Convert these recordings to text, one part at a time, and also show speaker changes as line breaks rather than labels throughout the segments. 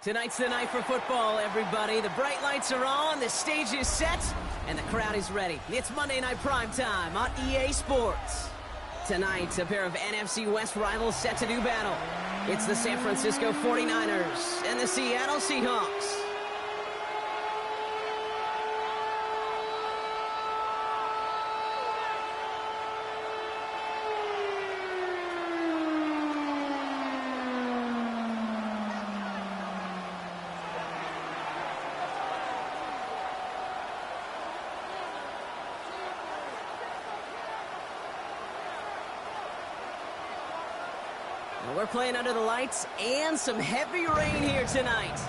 Tonight's the night for football, everybody. The bright lights are on, the stage is set, and the crowd is ready. It's Monday Night Primetime on EA Sports. Tonight, a pair of NFC West rivals set to do battle. It's the San Francisco 49ers and the Seattle Seahawks. We're playing under the lights and some heavy rain here tonight.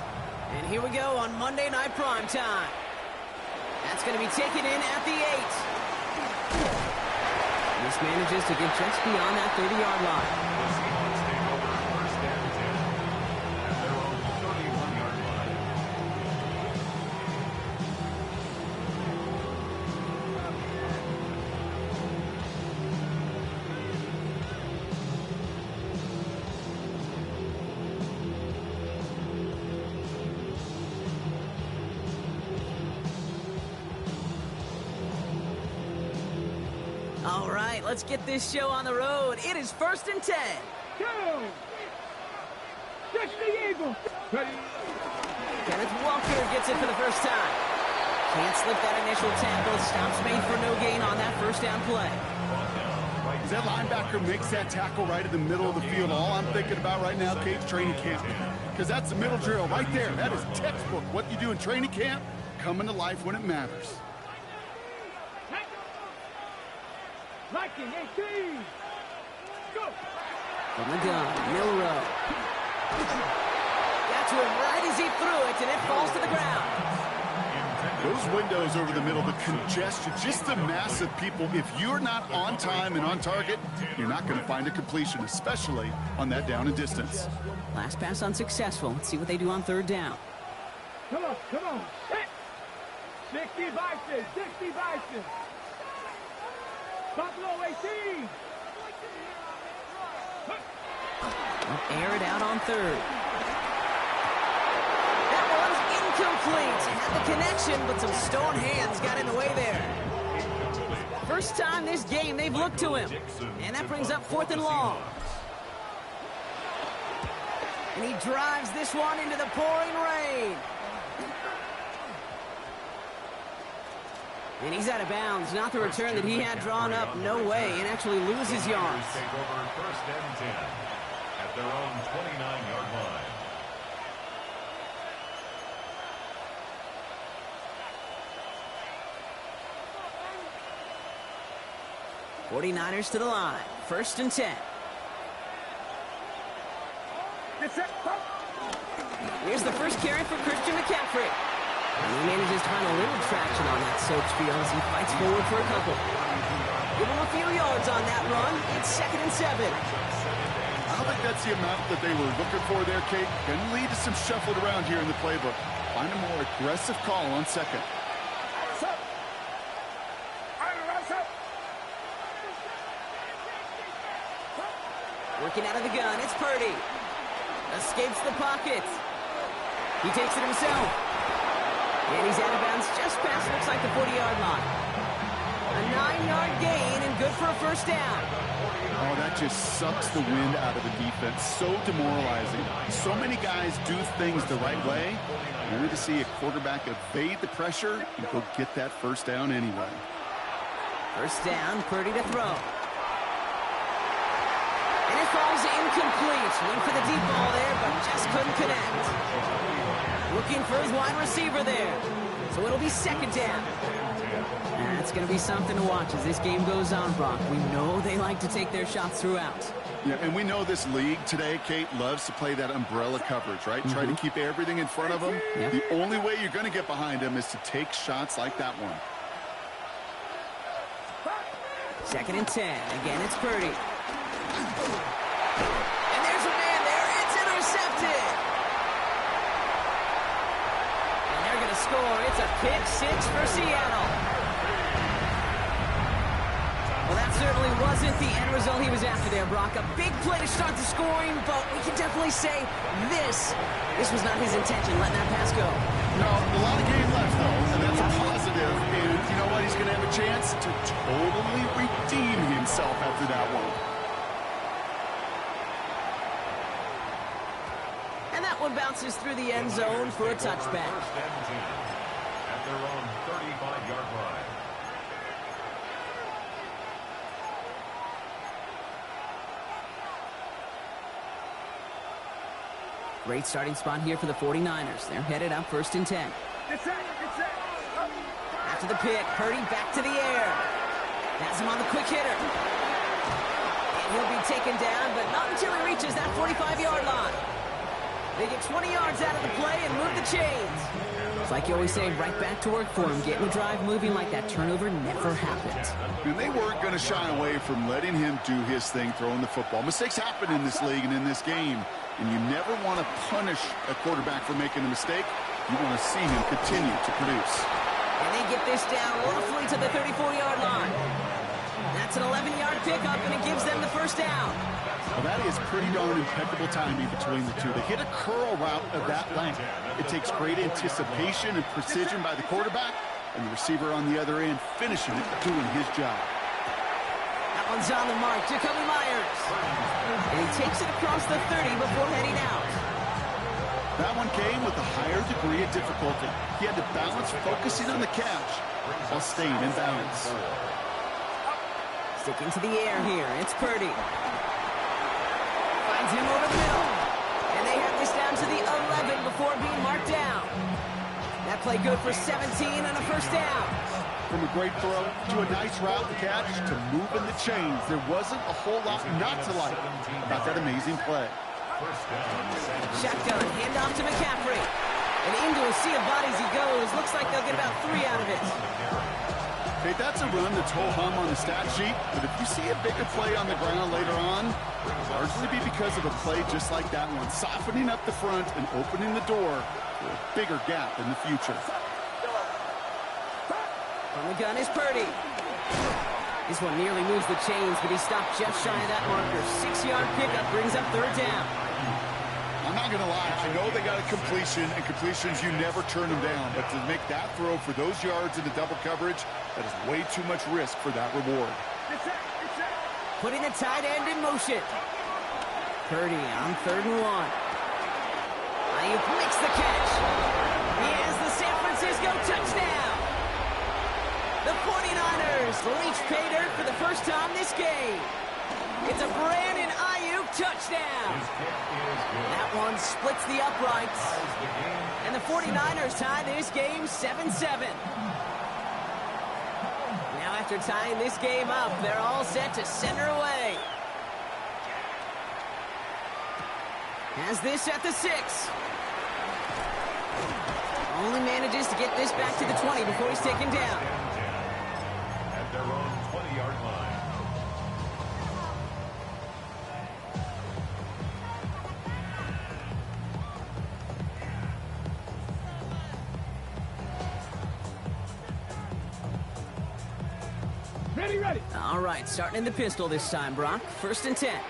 And here we go on Monday Night Primetime. That's going to be taken in at the 8. This manages to get just beyond that 30-yard line. All right, let's get this show on the road. It is 1st and 10.
Go! Touch the Eagle!
Kenneth Walker gets it for the first time. Can't slip that initial tackle. Stops made for no gain on that first down play.
As that linebacker makes that tackle right in the middle of the field, all I'm thinking about right now, Kate's training camp. Because that's the middle drill right there. That is textbook. What you do in training camp, coming to life when it matters.
Liking 18! Go!
From the gun, Milrow. Got to him right as he threw it, and it falls to the ground.
Those windows over the middle, the congestion, just the mass of people. If you're not on time and on target, you're not going to find a completion, especially on that down and distance.
Last pass unsuccessful. Let's see what they do on 3rd down.
Come on, come on. 60 Bison, 60 Bison. Buffalo 18.
Air it out on 3rd. That one's incomplete. Had the connection, but some stone hands got in the way there. First time this game they've looked to him. And that brings up 4th and long. And he drives this one into the pouring rain. And he's out of bounds. Not the return that he had drawn up. No way. And actually loses yards.
Take over 1st and 10 at their own 29-yard line.
'49ers to the line. 1st and 10. Here's the first carry for Christian McCaffrey. And he manages to find a little traction on that soap spiel as he fights forward for a couple. Give him a few yards on that run. It's 2nd and 7.
I don't think that's the amount that they were looking for there, Kate. Going to lead to some shuffled around here in the playbook. Find a more aggressive call on 2nd.
Working out of the gun, it's Purdy. Escapes the pocket. He takes it himself. And he's out of bounds just past, looks like the 40-yard line. A 9-yard gain and good for a 1st down.
Oh, that just sucks the wind out of the defense. So demoralizing. So many guys do things the right way, only to see a quarterback evade the pressure and go get that 1st down anyway.
1st down, Purdy to throw. And it falls incomplete. Went for the deep ball there, but just couldn't connect. Looking for his wide receiver there. So it'll be 2nd down. And it's going to be something to watch as this game goes on, Brock. We know they like to take their shots throughout.
Yeah, and we know this league today, Kate, loves to play that umbrella coverage, right? Try to keep everything in front of them.
Yep.
The only way you're going to get behind them is to take shots like that one.
2nd and 10. Again, it's Purdy. And there's a man there. It's intercepted. And they're going to score. It's a pick 6 for Seattle. Well, that's certainly wasn't the end result he was after there, Brock. A big play to start the scoring, but we can definitely say this was not his intention, letting that pass go.
No, a lot of game left, though, and that's a positive. And you know what? He's going to have a chance to totally redeem himself after that one.
And that one bounces through the end zone for a touchback.
First and 10 at their own 35-yard line.
Great starting spot here for the 49ers. They're headed up 1st and 10. After the pick, Purdy back to the air. Has him on the quick hitter. And he'll be taken down, but not until he reaches that 45-yard line. They get 20 yards out of the play and move the chains. It's like you always say, right back to work for him. Getting the drive moving like that turnover never happened.
And they weren't going to shy away from letting him do his thing, throwing the football. Mistakes happen in this league and in this game. And you never want to punish a quarterback for making a mistake. You want to see him continue to produce.
And they get this down roughly to the 34-yard line. That's an 11-yard pickup, and it gives them the first down.
Well, that is pretty darn impeccable timing between the two. They hit a curl route of that length. It takes great anticipation and precision by the quarterback, and the receiver on the other end finishing it, doing his job.
That one's on the mark. Jacoby Myers. And he takes it across the 30 before heading out.
That one came with a higher degree of difficulty. He had to balance focusing on the catch while staying in balance.
Sticking to the air here. It's Purdy. Finds him over the middle. And they have this down to the 11 before being marked down. That play good for 17 and a first down.
From a great throw to a nice route to catch to moving the chains, there wasn't a whole lot not to like about that amazing play.
Shotgun, handoff to McCaffrey. And into a sea of bodies he goes. Looks like they'll get about 3 out of it.
Okay, that's a run that's ho-hum on the stat sheet, but if you see a bigger play on the ground later on, it'll largely be because of a play just like that one, softening up the front and opening the door for a bigger gap in the future.
From the gun is Purdy. This one nearly moves the chains, but he stopped just shy of that marker. 6-yard pickup brings up 3rd down.
I'm not going to lie. I know they got a completion, and completions, you never turn them down. But to make that throw for those yards into double coverage, that is way too much risk for that reward.
Putting the tight end in motion. Purdy on 3rd and 1. Ayuk makes the catch. He has the San Francisco touchdown. The 49ers reach pay dirt for the first time this game. It's a Brandon Ayuk touchdown. That one splits the uprights. And the 49ers tie this game 7-7. Now after tying this game up, they're all set to center away. Has this at the 6. Only manages to get this back to the 20 before he's taken down.
At their own 20-yard line.
Ready.
All right, starting in the pistol this time, Brock. 1st and 10.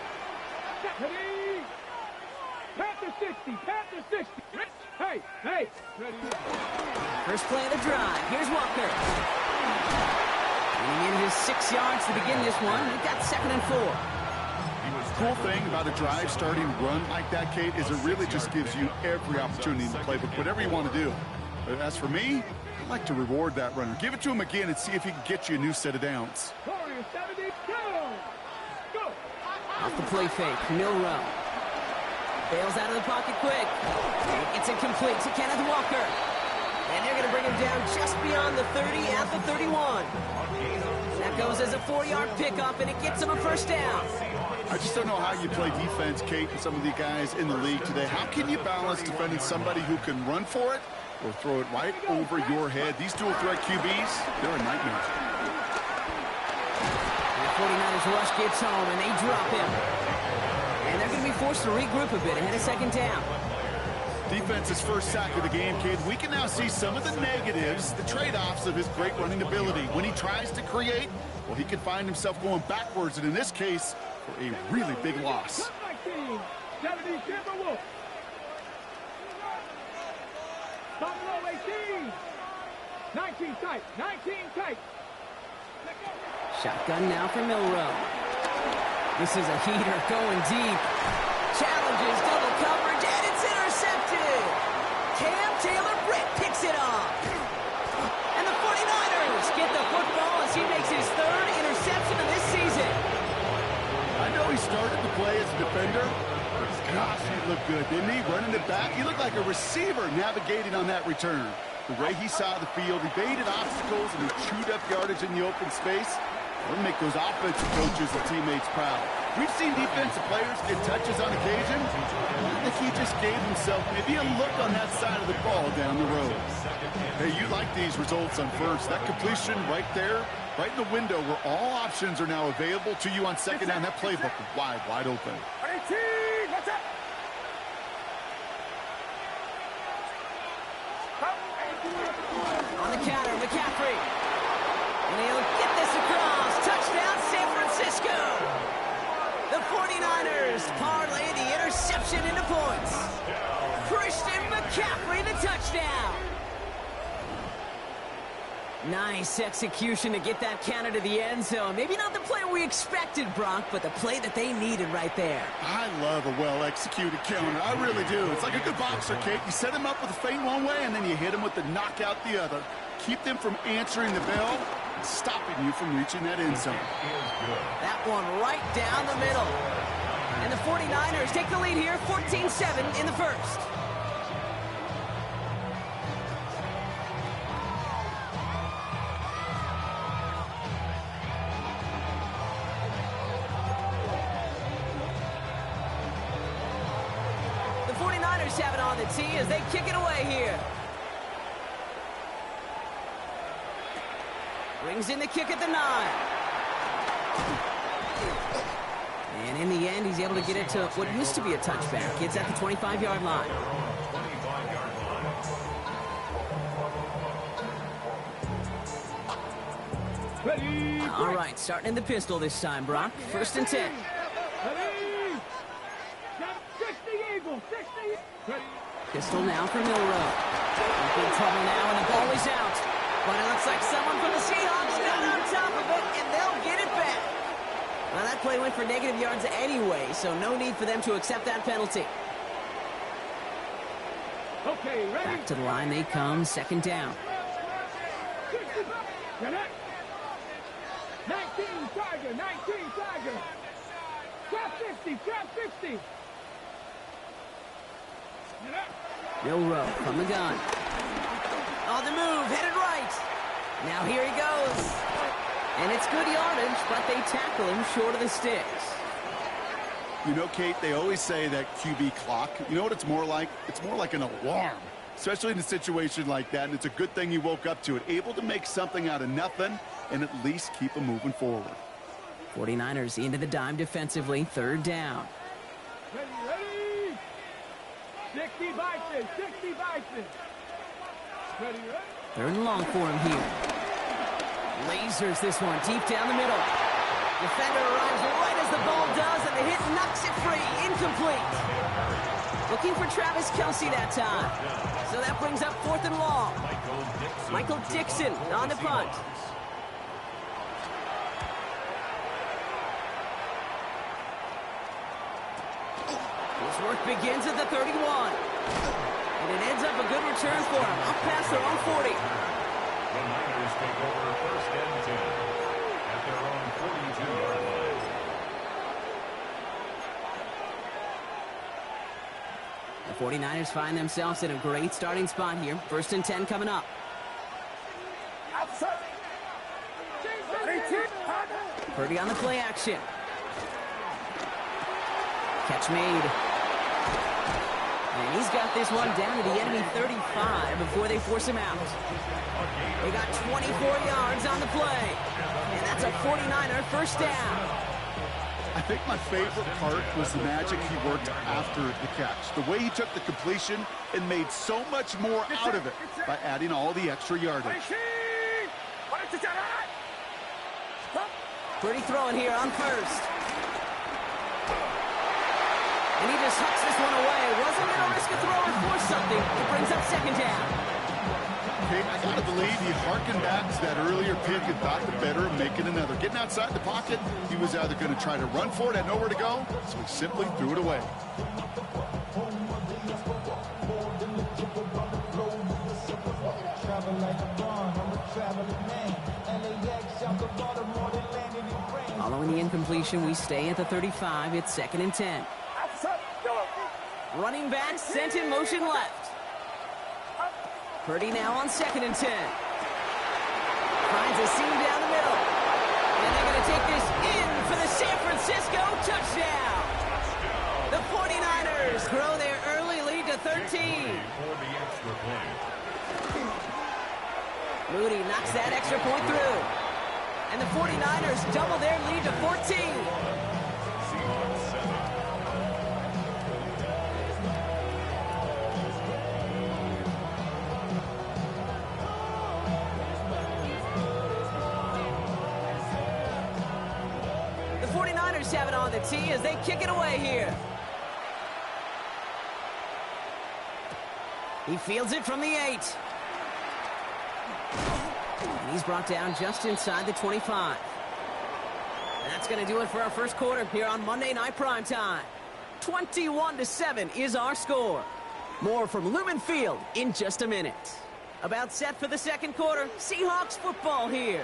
Ready. Panther 60. Panther 60. Hey. Ready.
First play of the drive. Here's Walker. And he needed his 6 yards to begin this one. He got 2nd and 4.
The cool thing about a drive starting run like that, Kate, is it really just gives you every opportunity in the playbook, whatever you want to do. But as for me, I'd like to reward that runner. Give it to him again and see if he can get you a new set of downs.
Warriors 70. Go.
Off the play fake. Milrow. Bails out of the pocket quick. It's incomplete to Kenneth Walker. And they're going to bring him down just beyond the 30 at the 31. That goes as a 4-yard pickup, and it gets him a first down.
I just don't know how you play defense, Kate, and some of the guys in the league today. How can you balance defending somebody who can run for it or throw it right over your head? These dual threat QBs, they're a nightmare.
The 49ers rush gets home, and they drop him. And they're going to be forced to regroup a bit ahead of 2nd down.
Defense's first sack of the game, kid. We can now see some of the negatives, the trade-offs of his great running ability. When he tries to create, well, he can find himself going backwards, and in this case, for a really big loss.
19 tight, 19 tight.
Shotgun now for Milrow. This is a heater going deep. Challenges double coverage, and it's intercepted. Cam Taylor-Britt picks it off. And the 49ers get the football as he makes his third interception of this season.
I know he started to play as a defender, but gosh, he looked good, didn't he? Running it back, he looked like a receiver navigating on that return. The way he saw the field, he baited obstacles and he chewed up yardage in the open space. It'll make those offensive coaches and teammates proud. We've seen defensive players get touches on occasion. I think he just gave himself maybe a look on that side of the ball down the road. Hey, you like these results on first. That completion right there, right in the window where all options are now available to you on second down. That playbook wide open.
18, what's up?
On the counter, McCaffrey. And he'll get this across. Touchdown, San Francisco. The 49ers parlay the interception into points. Christian McCaffrey, the touchdown. Nice execution to get that counter to the end zone. Maybe not the play we expected, Brock, but the play that they needed right there.
I love a well-executed counter. I really do. It's like a good boxer, Kate. You set him up with a feint one way, and then you hit him with the knockout the other. Keep them from answering the bell and stopping you from reaching that end zone.
That one right down the middle. And the 49ers take the lead here, 14-7 in the first. Have it on the tee as they kick it away here. Brings in the kick at the 9. And in the end, he's able to get it to what used to be a touchback. It's at the 25-yard line.
Ready.
All right, starting in the pistol this time, Brock. First and 10.
Ready. 60 Eagles, 60. Ready.
Pistol now for Milrow. In trouble now, and the ball is out. But it looks like someone from the Seahawks got on top of it, and they'll get it back. Well, that play went for negative yards anyway, so no need for them to accept that penalty.
Okay, ready.
Back to the line they come, second down.
19 Tiger, 19 Tiger. Trap 50, trap 50.
Milrow from the gun. On the move, headed right. Now here he goes. And it's good yardage, but they tackle him short of the sticks.
You know, Kate, they always say that QB clock, you know what it's more like? It's more like an alarm, especially in a situation like that, and it's a good thing you woke up to it, able to make something out of nothing and at least keep them moving forward.
49ers into the dime defensively, third down.
Ready, ready. 60 Bison, 60 Bison. Ready, ready.
Third and long for him here. Lasers this one deep down the middle. Defender arrives right as the ball does, and the hit knocks it free. Incomplete. Looking for Travis Kelce that time. So that brings up fourth and long. Michael Dixon on the punt. His work begins at the 31. And it ends up a good return for him. Up past their own 40.
The Niners take over first and 10 at their own 42-yard line.
The 49ers find themselves in a great starting spot here. First and 10 coming up. Purdy on the play action. Catch made. And he's got this one down to the enemy 35 before they force him out. They got 24 yards on the play. And that's a 49er first down.
I think my favorite part was the magic he worked after the catch. The way he took the completion and made so much more out of it by adding all the extra yardage.
Pretty throwing here on first. And he just hucks this one away. Wasn't going to risk a throw or force something. It brings up second down.
Okay, I got to believe he harkened back to that earlier pick and thought the better of making another. Getting outside the pocket, he was either going to try to run for it, had nowhere to go, so he simply threw it away.
Following the incompletion, we stay at the 35. It's 2nd and 10. Running back sent in motion left. Purdy now on 2nd and 10. Finds a seam down the middle. And they're going to take this in for the San Francisco touchdown. The 49ers grow their early lead to 13. Moody knocks that extra point through. And the 49ers double their lead to 14. The 49ers have it on the tee as they kick it away here. He fields it from the 8. And he's brought down just inside the 25. And that's going to do it for our first quarter here on Monday Night Primetime. 21-7 is our score. More from Lumen Field in just a minute. About set for the second quarter. Seahawks football here.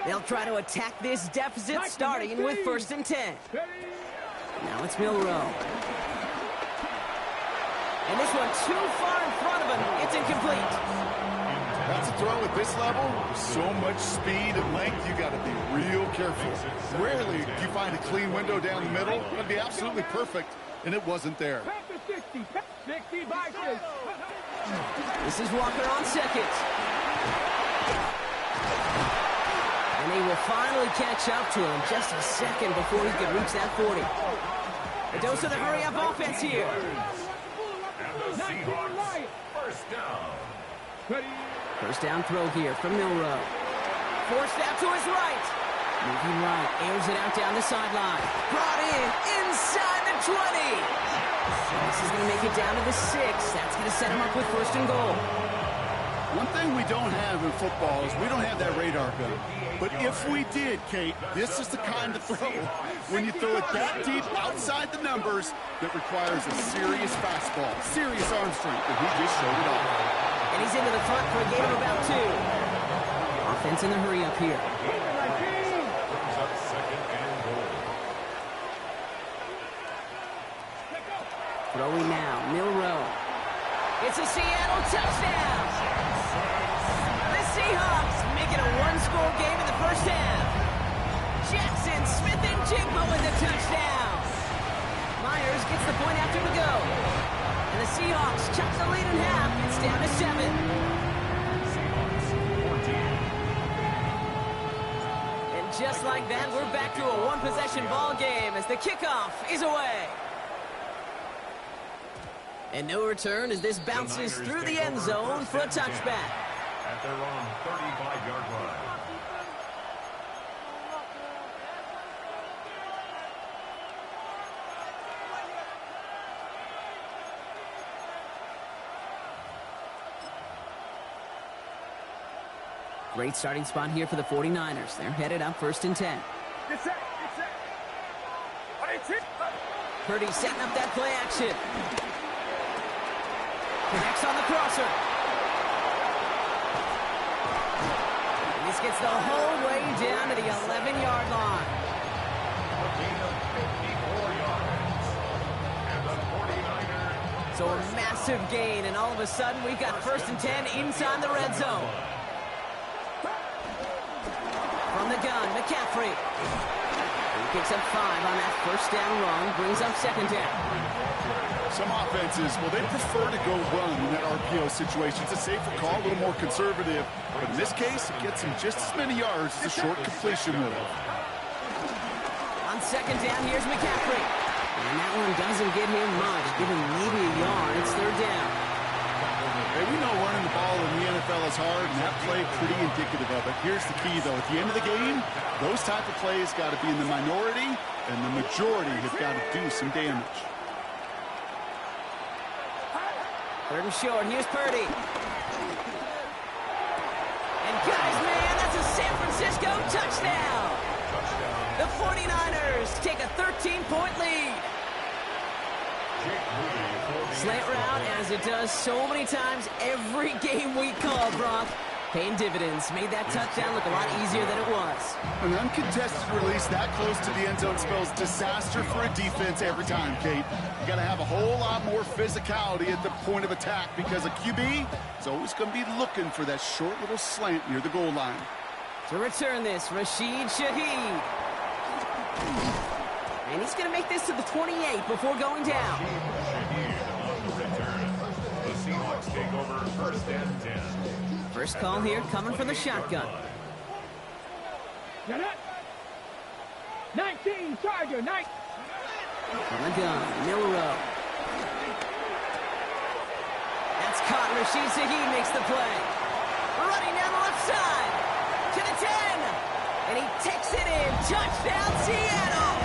They'll try to attack this deficit starting with 1st and 10. Now it's Milrow. And this one too far in front of him. It's incomplete.
That's a throw at this level. So much speed and length, you got to be real careful. Rarely do you find a clean window down the middle. It'd be absolutely perfect, and it wasn't there.
60 by 6.
This is Walker on 2nd. And he will finally catch up to him just a second before he could reach that 40. A dose of the hurry-up offense here.
And the Seahawks, first down.
First down throw here from Milrow. Forced out to his right. Moving right, airs it out down the sideline. Brought in inside the 20. This is going to make it down to the 6. That's going to set him up with 1st and goal.
One thing we don't have in football is we don't have that radar gun. But if we did, Kate, this is the kind of throw when you throw it that deep outside the numbers that requires a serious fastball, serious arm strength, and he just showed it off.
And he's into the front for a gain of about 2. Offense in the hurry up here. Throwing now, Milrow. It's a Seattle touchdown. The Seahawks make it a one-score game in the first half. Jackson, Smith, and Jigba with the touchdown. Myers gets the point after to go. And the Seahawks chop the lead in half. It's down to 7. And just like that, we're back to a one-possession ball game as the kickoff is away. And no return as this bounces through the end zone for a touchback.
At their own 35-yard line.
Great starting spot here for the 49ers. They're headed up 1st and 10. Purdy setting up that play action. Connects on the crosser. And this gets the whole way down to the 11-yard line. So a massive gain, and all of a sudden we've got 1st and 10 inside the red zone. From the gun, McCaffrey. He picks up 5 on that 1st down run, brings up 2nd down.
Some offenses, well, they prefer to go run in that RPO situation. It's a safer call, a little more conservative. But in this case, it gets him just as many yards as a short completion will.
On On second down, here's McCaffrey. And that one doesn't get him much, given maybe a yard. It's third down.
Hey, we know running the ball in the NFL is hard, and that play pretty indicative of it. Here's the key, though. At the end of the game, those type of plays got to be in the minority, and the majority have got to do some damage.
Third and short. Here's Purdy. And guys, man, that's a San Francisco touchdown. The 49ers take a 13-point lead. Slant route, as it does so many times every game we call, Brock. Paying dividends. Made that touchdown look a lot easier than it was.
An uncontested release that close to the end zone spells disaster for a defense every time, Kate. You got to have a whole lot more physicality at the point of attack because a QB is always going to be looking for that short little slant near the goal line.
To return this, Rashid Shaheed. And he's going to make this to the 28 before going down.
The Seahawks take over first and 10.
First call here coming from the shotgun.
Get it. 19, Charger, 19.
From the gun, Milrow. That's caught. Rashid Shaheed makes the play. Running down the left side. To the 10. And he takes it in. Touchdown, Seattle.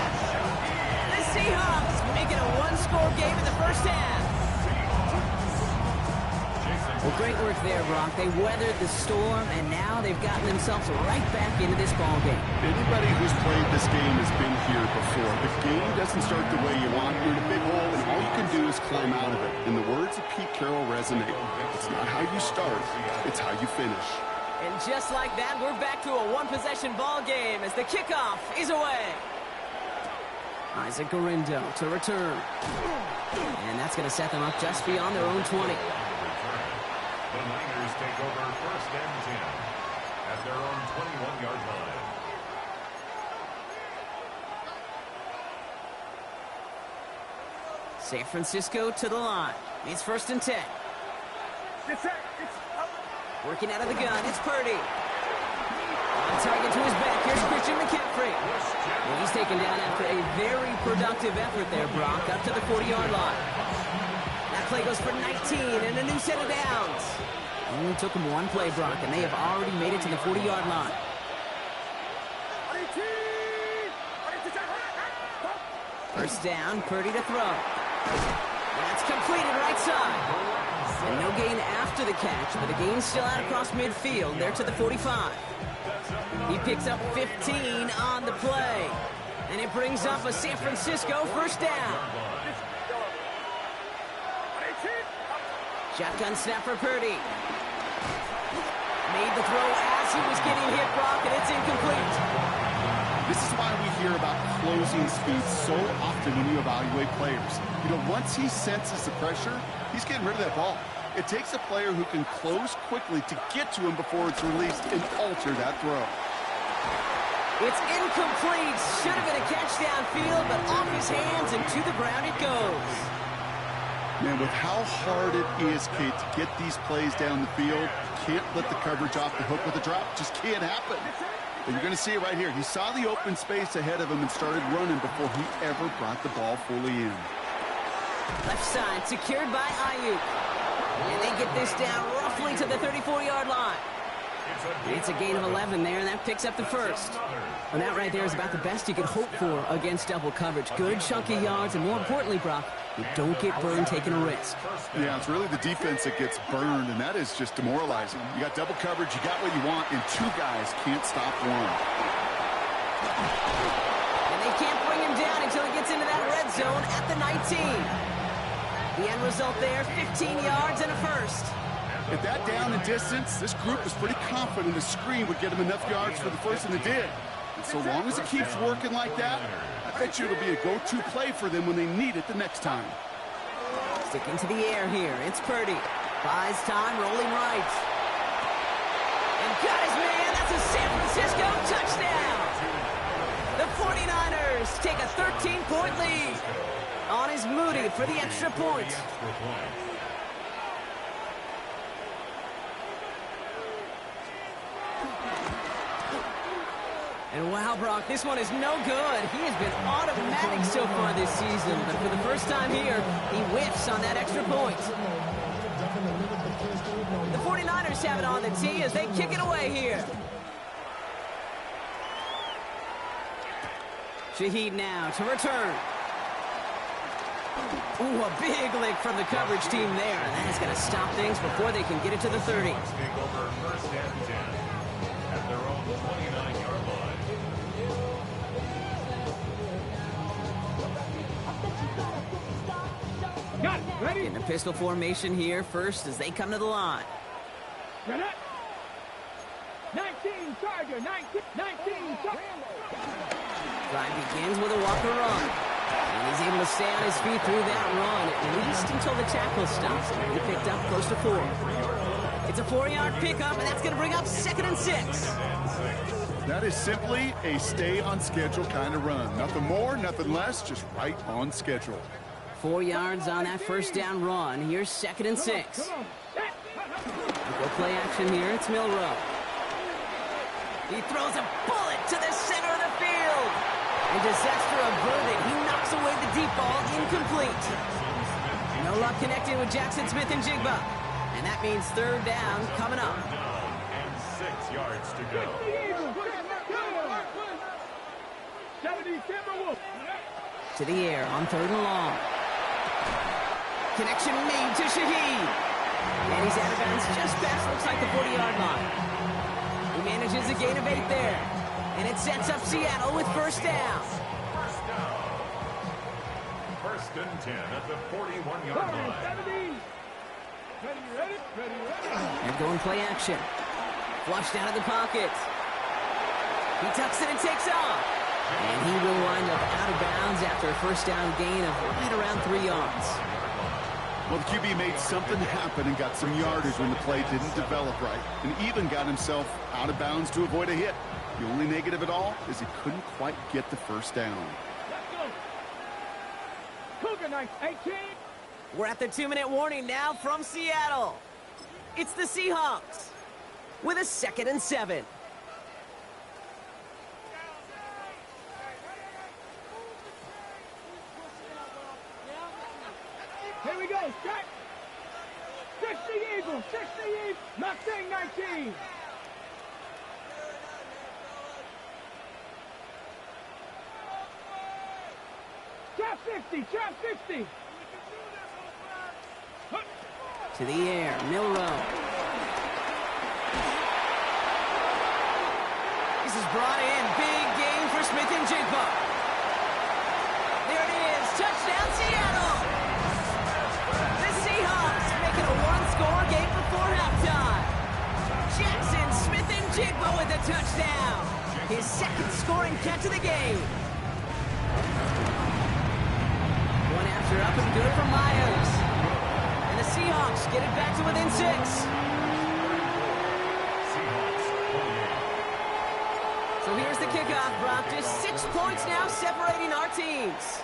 The Seahawks make it a one-score game in the first half. Well, great work there, Brock. They weathered the storm, and now they've gotten themselves right back into this ball game.
Anybody who's played this game has been here before. The game doesn't start the way you want. You're in a big hole, and all you can do is climb out of it. And the words of Pete Carroll resonate. It's not how you start, it's how you finish.
And just like that, we're back to a one-possession ball game as the kickoff is away. Isaac Gorindo to return. And that's going to set them up just beyond their own 20.
The Niners take over first and 10 at their own 21-yard line.
San Francisco to the line. It's first and 10. Working out of the gun, it's Purdy. On target to his back, here's Christian McCaffrey. And he's taken down after a very productive effort there, Brock, up to the 40-yard line. That play goes for 19 and a new set of downs. Only took him one play, Brock, and they have already made it to the 40-yard line. First down, Purdy to throw. That's completed right side. And no gain after the catch, but a gain still out across midfield. There to the 45. He picks up 15 on the play. And it brings up a San Francisco first down. Shotgun snap for Purdy. Made the throw as he was getting hit, Brock, and it's incomplete.
This is why we hear about closing speed so often when you evaluate players. You know, once he senses the pressure, he's getting rid of that ball. It takes a player who can close quickly to get to him before it's released and alter that throw.
It's incomplete. Should have been a catch downfield, but off his hands and to the ground it goes.
Man, with how hard it is, Kate, to get these plays down the field, can't let the coverage off the hook with a drop. Just can't happen. And you're going to see it right here. He saw the open space ahead of him and started running before he ever brought the ball fully in.
Left side secured by Ayuk. And they get this down roughly to the 34-yard line. It's a gain of 11 there, and that picks up the first. And that right there is about the best you could hope for against double coverage. Good chunky yards, and more importantly, Brock, you don't get burned taking a risk.
Yeah, it's really the defense that gets burned, and that is just demoralizing. You got double coverage, you got what you want, and two guys can't stop one.
And they can't bring him down until he gets into that red zone at the 19. The end result there, 15 yards and a first.
At that down and distance, this group was pretty confident the screen would get him enough yards for the first, and it did. And so long as it keeps working like that, I bet you it'll be a go-to play for them when they need it the next time.
Sticking to the air here, it's Purdy. Buys time, rolling right. And guys, man, that's a San Francisco touchdown! The 49ers take a 13-point lead. On is Moody for the extra point. And wow, Brock, this one is no good. He has been automatic so far this season, but for the first time here, he whiffs on that extra point. The 49ers have it on the tee as they kick it away here. Shaheed now to return. Ooh, a big lick from the coverage team there. And that is going to stop things before they can get it to the 30.
Take over first and 10 at their own 29-yard line.
Got it. Ready?
In a pistol formation here first as they come to the line.
Ready? 19 Charger, 19 Charger.
Drive begins with a walker run. And he's able to stay on his feet through that run, at least until the tackle stops. And he picked up close to 4. It's a 4-yard pickup, and that's going to bring up 2nd and 6.
That is simply a stay on schedule kind of run. Nothing more, nothing less, just right on schedule.
4 yards on that first down run. Here's 2nd and 6. Go play action here. It's Milrow. He throws a bullet to the center of the field. And disaster averted. He knocks away the deep ball, incomplete. No luck connecting with Jackson Smith and Jigba. And that means 3rd down coming up.
And 6 yards to go.
70 Timberwolves.
To the air on 3rd and long. Connection made to Shaheed. And he's out of bounds just past, looks like the 40-yard line. He manages a gain of 8 there. And it sets up Seattle with 1st down.
First and 10 at the 41-yard line.
70. Ready?
And going play action. Flushed out of the pocket. He tucks it and takes off. And he will wind up out of bounds after a 1st down gain of right around 3 yards.
Well, the QB made something happen and got some yardage when the play didn't develop right, and even got himself out of bounds to avoid a hit. The only negative at all is he couldn't quite get the 1st down.
Let's go. Cougar Knights, 18.
We're at the 2-minute warning now from Seattle. It's the Seahawks with a 2nd and 7.
Here we go, strike. 60 Eagles, Mustang 19. Trap 50.
To the air, Milrow. This is brought in. Big game for Smith and Jigba. There it is. Touchdown, Seattle. The Seahawks make it a 1-score game before halftime. Jackson Smith and Jigba with a touchdown. His 2nd scoring catch of the game. One after up and good for Myers. And the Seahawks get it back to within 6. So here's the kickoff, Brock. Just 6 points now separating our teams.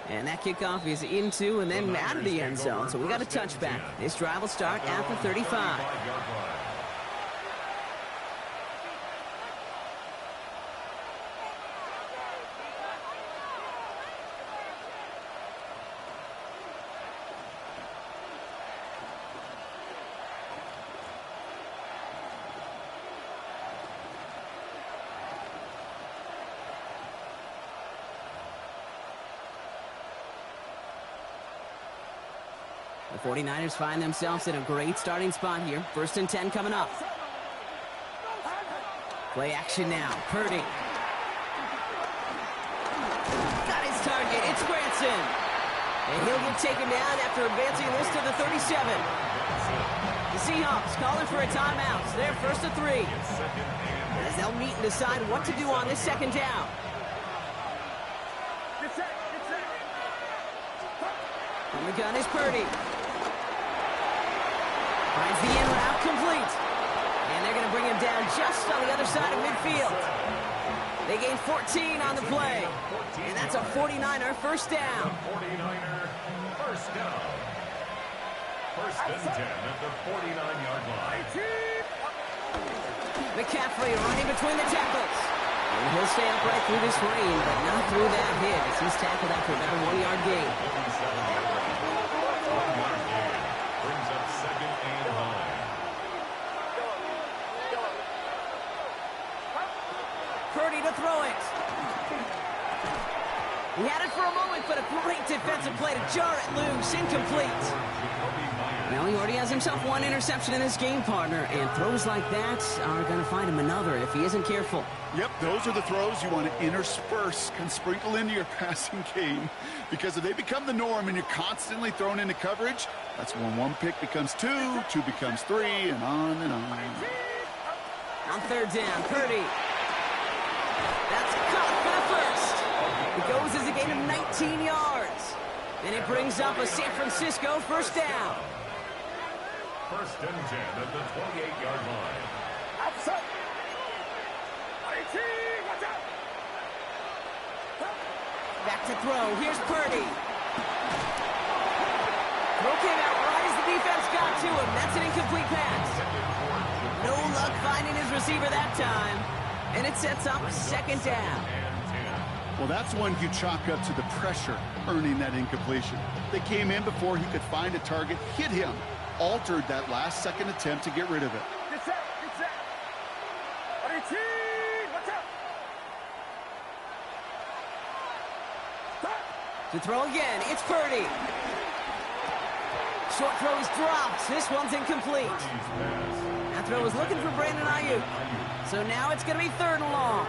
And that kickoff is into and then out of the end zone. So we got a touchback. This drive will start at the 35. The 49ers find themselves in a great starting spot here. 1st and 10 coming up. Play action now. Purdy. Got his target. It's Branson. And he'll get taken down after advancing this to the 37. The Seahawks calling for a timeout. It's their 1st and 3. As they'll meet and decide what to do on this 2nd down. On the gun is Purdy. Finds the in route complete. And they're going to bring him down just on the other side of midfield. They gain 14 on the play. And that's a 49er 1st down.
49er 1st down. 1st and 10 at the 49-yard line.
McCaffrey running between the tackles. And he'll stay upright through this rain, but not through that hit as he's tackled after about a 1-yard gain.
1-yard gain. Brings up 2nd and 9.
Purdy to throw it. He had it for a moment, but a great defensive play to jar it loose. Incomplete. Well, he already has himself 1 interception in this game, partner, and throws like that are going to find him another if he isn't careful.
Yep, those are the throws you want to intersperse and sprinkle into your passing game, because if they become the norm and you're constantly thrown into coverage, that's when 1 pick becomes 2, 2 becomes 3, and on and on.
On 3rd down, Purdy. That's caught for the first. It goes as a gain of 19 yards. And it brings up a San Francisco 1st down.
1st and 10 at the 28-yard line.
Outside.
Back to throw. Here's Purdy. Throw came out right as the defense got to him. That's an incomplete pass. No luck finding his receiver that time. And it sets up 2nd down.
Well, that's one you chalk up to the pressure earning that incompletion. They came in before he could find a target, hit him, altered that last-second attempt to get rid of it.
Get set. Get set. Watch out.
To throw again, it's Purdy. Short throw is dropped. This one's incomplete. That throw was looking for Brandon Ayuk. So now it's going to be 3rd and long.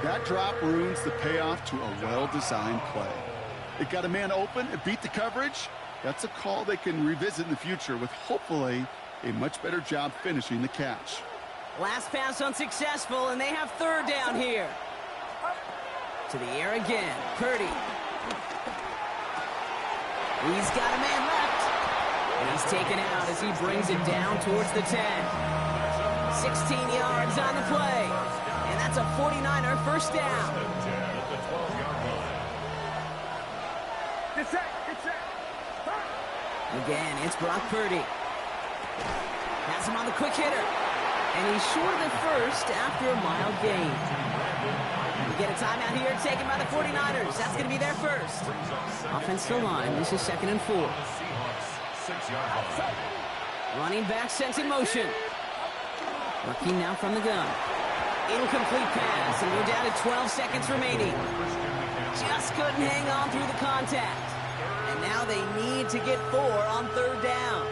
That drop ruins the payoff to a well-designed play. It got a man open, it beat the coverage. That's a call they can revisit in the future with hopefully a much better job finishing the catch.
Last pass unsuccessful, and they have 3rd down here. To the air again, Purdy. He's got a man left. And he's taken out as he brings it down towards the 10. 16 yards on the play. And that's a 49er 1st down.
Get set.
Again, it's Brock Purdy. Has him on the quick hitter. And he's short of the first after a mild gain. We get a timeout here taken by the 49ers. That's going to be their first. Offensive line, this is 2nd and 4. Running back sent in motion. Working now from the gun. Incomplete pass, and we're down to 12 seconds remaining. Just couldn't hang on through the contact. And now they need to get 4 on 3rd down.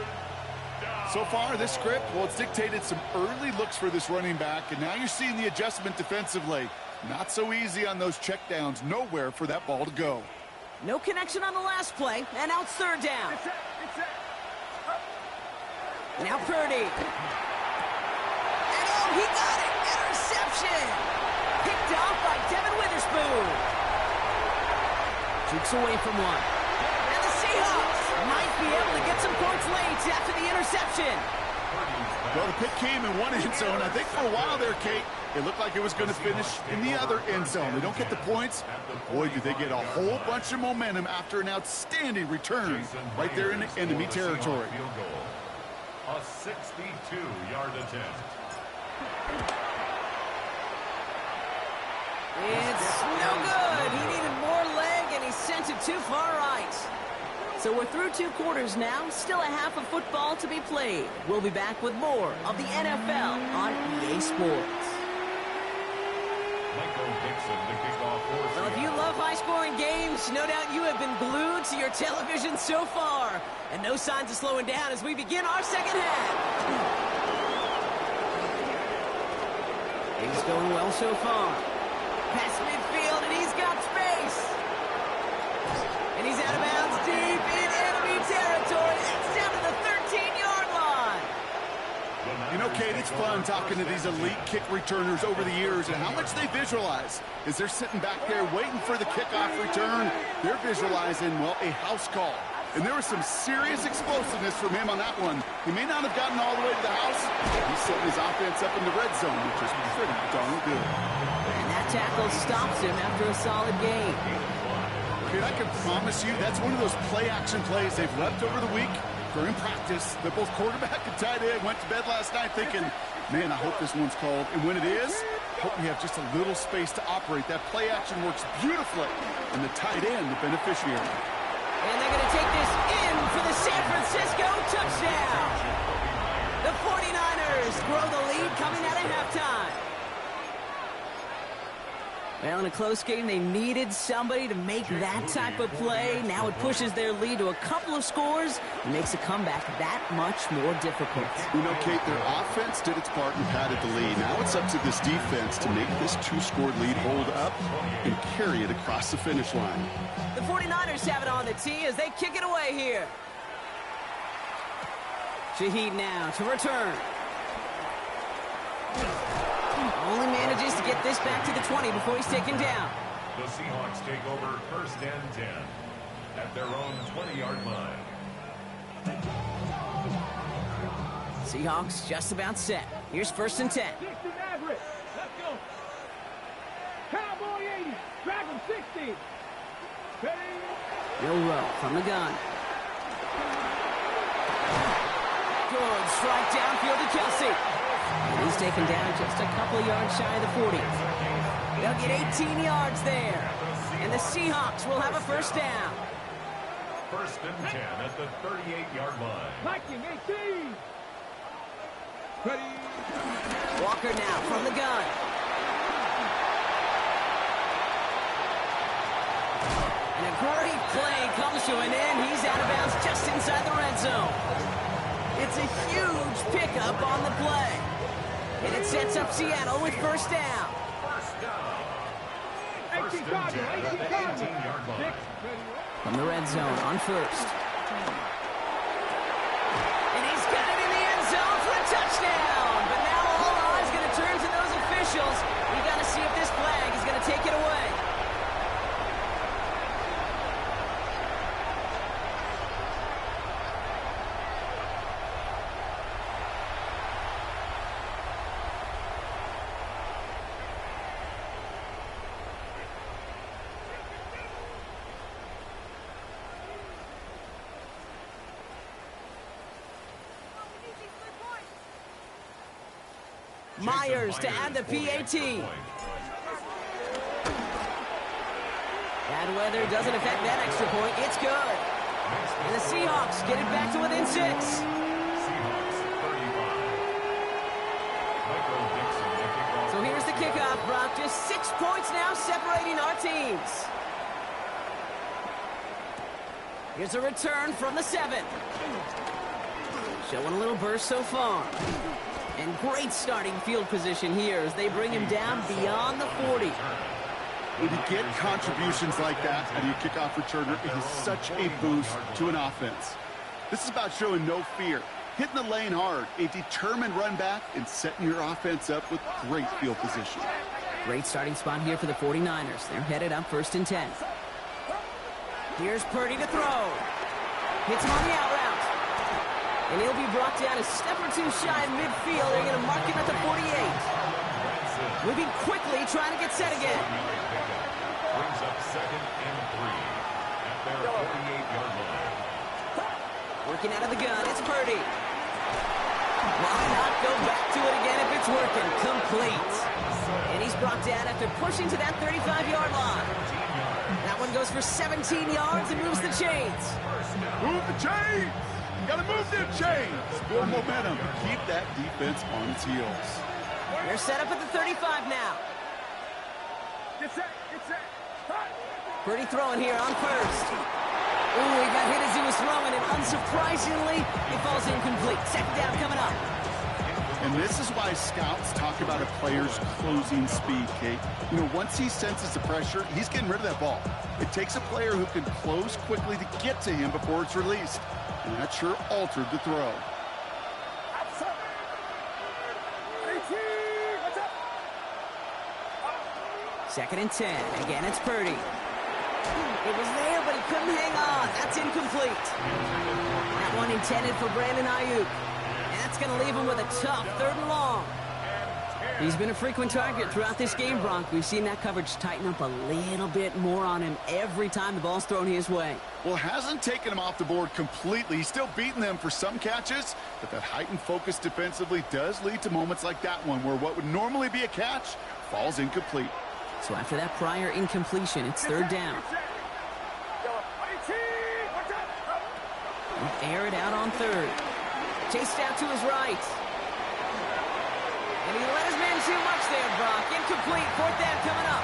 So far, this script, well, it's dictated some early looks for this running back, and now you're seeing the adjustment defensively. Not so easy on those checkdowns. Nowhere for that ball to go.
No connection on the last play, and now it's 3rd down.
Get set.
Now Purdy. And oh, he got it! Interception! Picked off by Devin Witherspoon. Jukes away from one. And the Seahawks might be able to get some points late after the interception.
Well, the pick came in one end zone. I think for a while there, Kate, it looked like it was going to finish in the other end zone. They don't get the points. Boy, did they get a whole bunch of momentum after an outstanding return right there in enemy territory.
A 62-yard attempt.
It's no good. He needed more leg, and he sent it too far right. So we're through 2 quarters now. Still a half of football to be played. We'll be back with more of the NFL on EA Sports. Well, if you love high-scoring games, no doubt you have been glued to your television so far. And no signs of slowing down as we begin our second half. Things going well so far. Past midfield, and he's got space. And he's out of bounds deep in enemy territory. That's down to the 13-yard line.
You know, Kate, it's fun talking to these elite kick returners over the years and how much they visualize. As they're sitting back there waiting for the kickoff return, they're visualizing, well, a house call. And there was some serious explosiveness from him on that one. He may not have gotten all the way to the house, but he's setting his offense up in the red zone, which is pretty darn good.
And that tackle stops him after a solid gain.
Kate, I can promise you that's one of those play-action plays they've left over the week During practice, that both quarterback and tight end went to bed last night thinking, man, I hope this one's called. And when it is, hope we have just a little space to operate. That play action works beautifully, and the tight end, the beneficiary.
And they're going to take this in for the San Francisco touchdown. The 49ers grow the lead coming out of halftime. Well, in a close game, they needed somebody to make that type of play. Now it pushes their lead to a couple of scores and makes a comeback that much more difficult.
You know, Kate, their offense did its part and padded the lead. Now it's up to this defense to make this two-score lead hold up and carry it across the finish line.
The 49ers have it on the tee as they kick it away here. Shaheed now to return. Only manages to get this back to the 20 before he's taken down.
The Seahawks take over 1st and 10 at their own 20-yard line.
Seahawks just about set. Here's 1st and 10.
60 Maverick. Let's go. Cowboy 80. Drag him 60. Ready?
Bill Rowe from the gun. Good strike downfield to Kelsey. And he's taken down just a couple of yards shy of the 40. They'll get 18 yards there. And the Seahawks will have a 1st down.
1st and 10 at the 38-yard line.
Viking 18. Ready?
Walker now from the gun. And a great play comes to an end. He's out of bounds just inside the red zone. It's a huge pickup on the play. And it sets up Seattle with 1st down.
18 Cardinal. 18 Cardinal. 6.
From the red zone on 1st. And he's got it in the end zone for a touchdown. But now all eyes going to turn to those officials. We got to see if this flag is going to take it away. Myers to add the PAT. Bad weather doesn't affect that extra point. It's good. And the Seahawks get it back to within 6.
Seahawks 35.
So here's the kickoff, Brock. Just 6 points now separating our teams. Here's a return from the 7. Showing a little burst so far. And great starting field position here as they bring him down beyond the 40.
When you get contributions like that out of your kickoff returner, it is such a boost to an offense. This is about showing no fear, hitting the lane hard, a determined run back, and setting your offense up with great field position.
Great starting spot here for the 49ers. They're headed up 1st and 10. Here's Purdy to throw. Hits him on the out route. And he'll be brought down a step or two shy in midfield. They're going to mark him at the 48. Moving quickly, trying to get set again.
Brings up 2nd and 3 at their 48-yard line.
Working out of the gun, it's Purdy. Why not go back to it again if it's working? Complete. And he's brought down after pushing to that 35-yard line. That one goes for 17 yards and moves the chains.
Move the chains! Got to move them chains! Build momentum. Keep that defense on its heels.
They're set up at the 35 now.
Get set. Get set. Hot.
Purdy throwing here on 1st. Ooh, he got hit as he was throwing, and unsurprisingly, he falls incomplete. 2nd down coming up.
And this is why scouts talk about a player's closing speed, Kate. You know, once he senses the pressure, he's getting rid of that ball. It takes a player who can close quickly to get to him before it's released. And that sure altered the throw.
2nd and 10. Again, it's Purdy. It was there, but he couldn't hang on. That's incomplete. That one intended for Brandon Ayuk. And that's going to leave him with a tough 3rd and long. He's been a frequent target throughout this game, Brock. We've seen that coverage tighten up a little bit more on him every time the ball's thrown his way.
Well, hasn't taken him off the board completely. He's still beating them for some catches, but that heightened focus defensively does lead to moments like that one where what would normally be a catch falls incomplete.
So after that prior incompletion, it's third down. He'll air it out on third. Chased out to his right. And he let his man too much there, Brock. Incomplete. Fourth down coming up.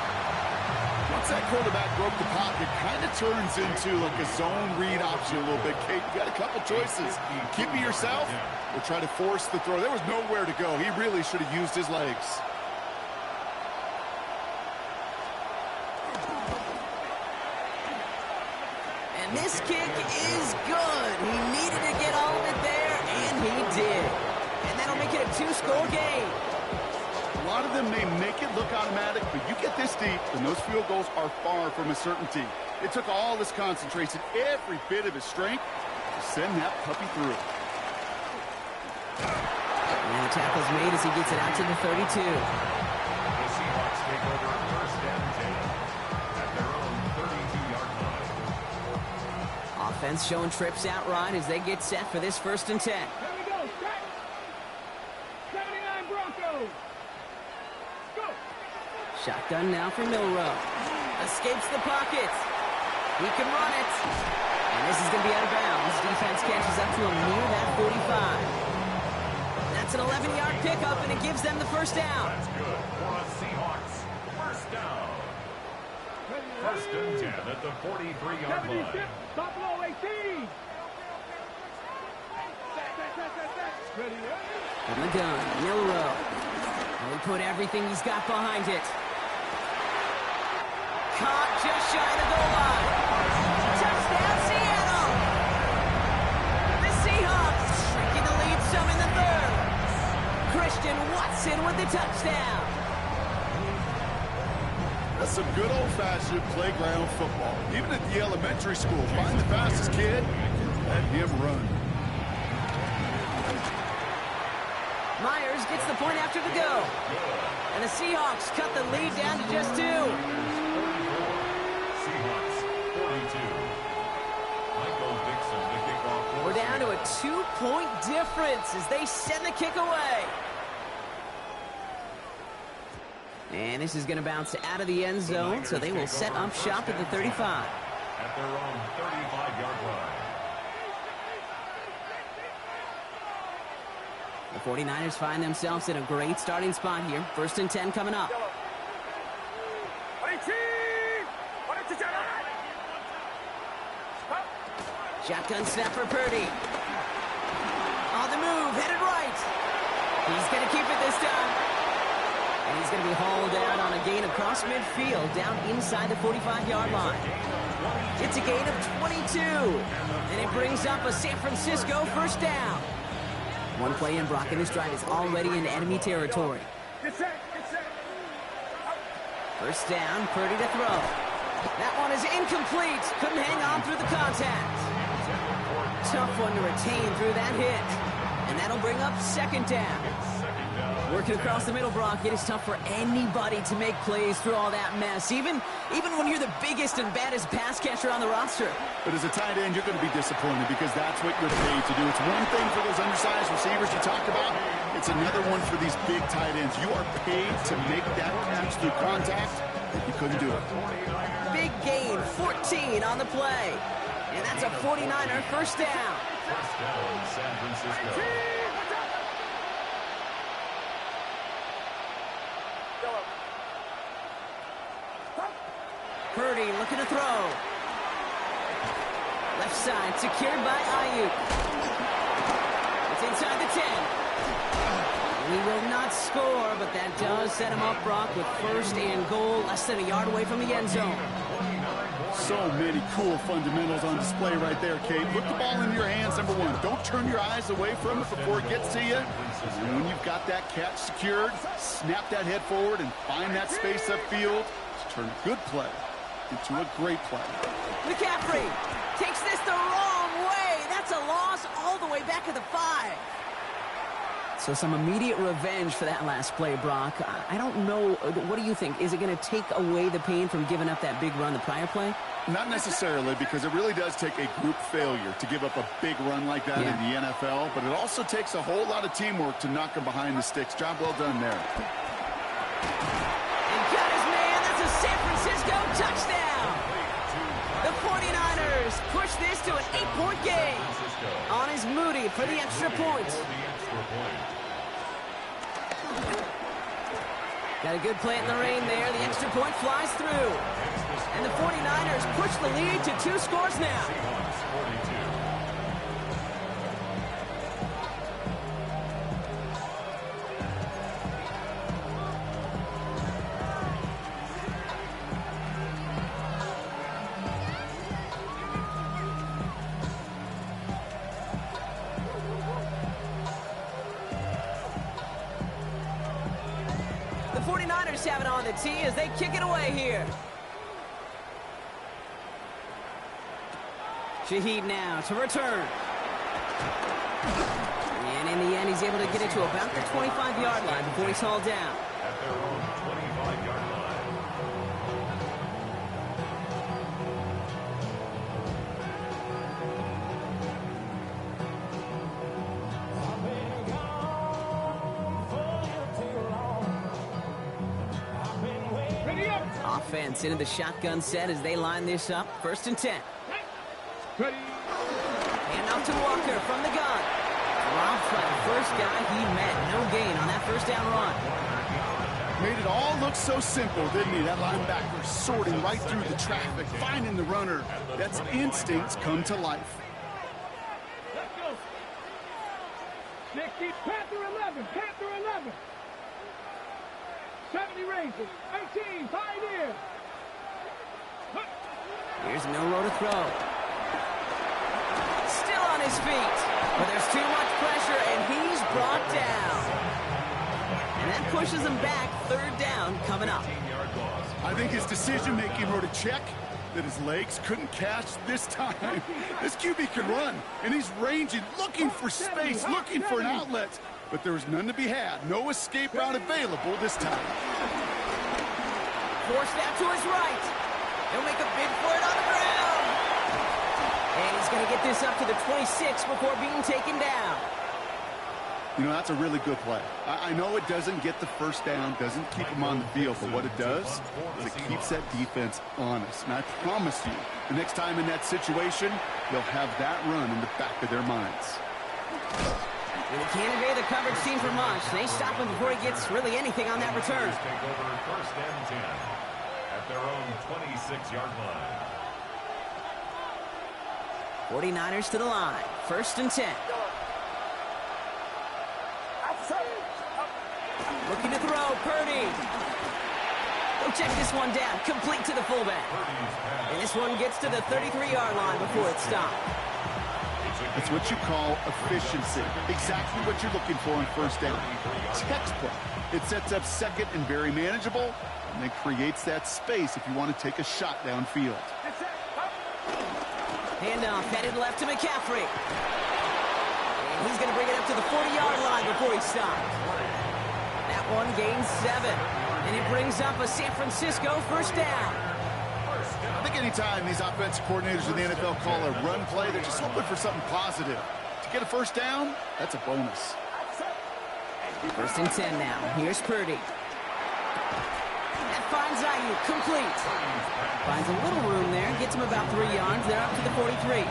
Once that quarterback broke the pocket, kind of turns into like a zone read option a little bit, Kate. You got a couple choices. Keep it yourself or try to force the throw. There was nowhere to go. He really should have used his legs.
And this kick is good. He needed to get all of it there, and he did. And that'll make it a two-score game.
A lot of them may make it look automatic, but you get this deep, and those field goals are far from a certainty. It took all his concentration, every bit of his strength, to send that puppy through.
And the tackle's made as he gets it out to the 32.
The Seahawks take over first and 10 at their own 32-yard line.
Offense showing trips out right as they get set for this first and 10.
Here we go. Set. 79 Broncos. Go.
Shotgun now for Milrow. Escapes the pocket. He can run it. And this is going to be out of bounds. Defense catches up to him near that 45. That's an 11-yard pickup, and it gives them the first down.
That's good for the Seahawks. First down. First and 10 at the 43-yard line.
Buffalo 18. Ready.
From the gun, Milrow. He put everything he's got behind it. Caught just shy of the goal line. Touchdown, Seattle! The Seahawks shrinking the lead some in the third. Christian Watson with the touchdown.
That's some good old-fashioned playground football. Even at the elementary school, find the fastest kid, let him run.
Myers gets the point after the go. And the Seahawks cut the lead down to just 2.
Seahawks 42. Michael Dixon to kick off.
We're down to a 2-point difference as they send the kick away. And this is going to bounce out of the end zone, so they will set up shop at the 35.
At their own 35-yard line.
The 49ers find themselves in a great starting spot here. First and 10 coming up. Shotgun snap for Purdy. On the move, headed right. He's going to keep it this time. And he's going to be hauled out on a gain across midfield down inside the 45-yard line. It's a gain of 22. And it brings up a San Francisco first down. One play in, Brock, and this drive is already in enemy territory. First down, Purdy to throw. That one is incomplete. Couldn't hang on through the contact. Tough one to retain through that hit. And that'll bring up second down. Working across the middle, Brock, it is tough for anybody to make plays through all that mess, even when you're the biggest and baddest pass catcher on the roster.
But as a tight end, you're going to be disappointed because that's what you're paid to do. It's one thing for those undersized receivers you talked about. It's another one for these big tight ends. You are paid to make that catch through contact, and you couldn't do it.
Big gain, 14 on the play. And that's a 49er first down.
First down, San Francisco.
Purdy looking to throw. Left side secured by Ayuk. It's inside the 10. He will not score, but that does set him up, Brock, with first and goal, less than a yard away from the end zone.
So many cool fundamentals on display right there, Kate. Put the ball in your hands, number one. Don't turn your eyes away from it before it gets to you. And when you've got that catch secured, snap that head forward and find that space upfield to turn a good play into a great play.
McCaffrey takes this the wrong way. That's a loss all the way back at the 5. So some immediate revenge for that last play, Brock. I don't know. What do you think? Is it going to take away the pain from giving up that big run the prior play?
Not necessarily, because it really does take a group failure to give up a big run like that in the NFL, but it also takes a whole lot of teamwork to knock him behind the sticks. Job well done there.
And got his man. That's a San Francisco touchdown. The 49ers push this to an 8-point game. On is Moody for the extra point. Got a good play in the rain there. The extra point flies through. And the 49ers push the lead to 2 scores now. The 49ers have it on the tee as they kick it away here. Shaheed now to return. And in the end, he's able to get it to about the 25-yard line before he's hauled down.
At their own 25-yard line.
Ready up.
Offense into the shotgun set as they line this up. 1st and 10.
Ready.
Hand off to Walker from the gun. Dropped by the first guy he met. No gain on that 1st down run.
Made it all look so simple, didn't he? That linebacker sorting right through the traffic, finding the runner. That's instincts come to life.
Let's go. 60. Panther 11. Panther 11. 70 Rangers. 18. Pioneer.
Here's Milroe to throw. Still on his feet. But there's too much pressure, and he's brought down. And that pushes him back. 3rd down coming up.
I think his decision-making wrote a check that his legs couldn't catch this time. This QB can run, and he's ranging, looking for space, looking for an outlet. But there was none to be had. No escape route available this time.
Forced out to his right. He'll make a bid for it on the ground. And he's going to get this up to the 26 before being taken down.
You know, that's a really good play. I know it doesn't get the 1st down, doesn't keep him on the field, but what it does is it keeps that defense honest. And I promise you, the next time in that situation, they'll have that run in the back of their minds.
And he can't evade the coverage team for much. They stop him before he gets really anything on that return.
Take over 1st and 10 at their own 26-yard line.
49ers to the line. 1st and 10. Looking to throw, Purdy. He'll check this one down, complete to the fullback. And this one gets to the 33-yard line before it's stopped.
It's what you call efficiency. Exactly what you're looking for on 1st down. Textbook. It sets up 2nd and very manageable, and then creates that space if you want to take a shot downfield.
Handoff headed left to McCaffrey. And he's going to bring it up to the 40-yard line before he stops. That one gains 7. And it brings up a San Francisco 1st down.
I think anytime these offensive coordinators in the NFL call a run play, they're just hoping for something positive. To get a 1st down, that's a bonus.
1st and 10 now. Here's Purdy. That finds Ayuk, complete. Finds a little room there, gets him about 3 yards. They're up to the 43.